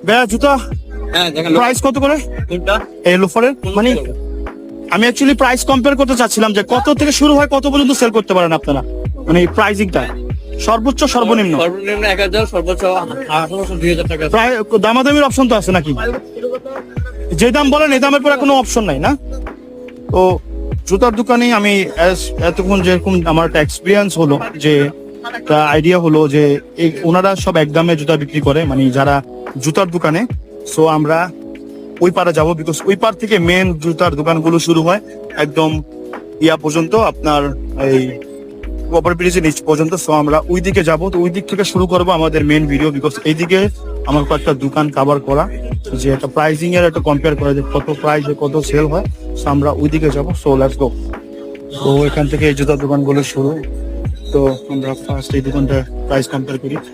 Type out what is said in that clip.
ভাইয়া জুতা প্রাইস কত করে এই লোফারের? মানে আমি অ্যাকচুয়ালি প্রাইস কম্পেয়ার করতে চাচ্ছিলাম যে কত থেকে শুরু হয়, কত পর্যন্ত সেল করতে পারেন আপনারা, মানে এই প্রাইসিংটা সর্বোচ্চ সর্বনিম্ন। 1000, সর্বোচ্চ 1800, 2000 টাকা। প্রায় দামাদামির অপশন তো আছে নাকি? যে দাম বলেন এই দামের পরে কোনো অপশন নাই না? তো জুতার দোকানে আমি এতক্ষণ যেরকম আমার একটা এক্সপিরিয়েন্স হলো, যে একটা আইডিয়া হলো যে ওনারা সব এক দামে জুতা বিক্রি করে, মানে যারা জুতার দোকানে। সো আমরা ওই পারে যাবো, বিকজ ওই পার থেকে মেন জুতার দোকানগুলো শুরু হয় একদম ইয়া পর্যন্ত, আপনার এই ওভার ব্রিজের নিচ পর্যন্ত। সো আমরা ওই দিকে যাবো, তো ওই দিক থেকে শুরু করবো আমাদের মেন ভিডিও, বিকজ এইদিকে আমার কয়েকটা দোকান কভার করা, যে একটা প্রাইসিং এর একটা কম্পেয়ার করা, যে কত প্রাইস কত সেল হয়। সো আমরা ওই দিকে যাবো। So let's go. তো এখান থেকে এই জুতার দোকানগুলো শুরু। তো আমরা ফার্স্ট এই দোকানটা প্রাইস কম্পেয়ার করি।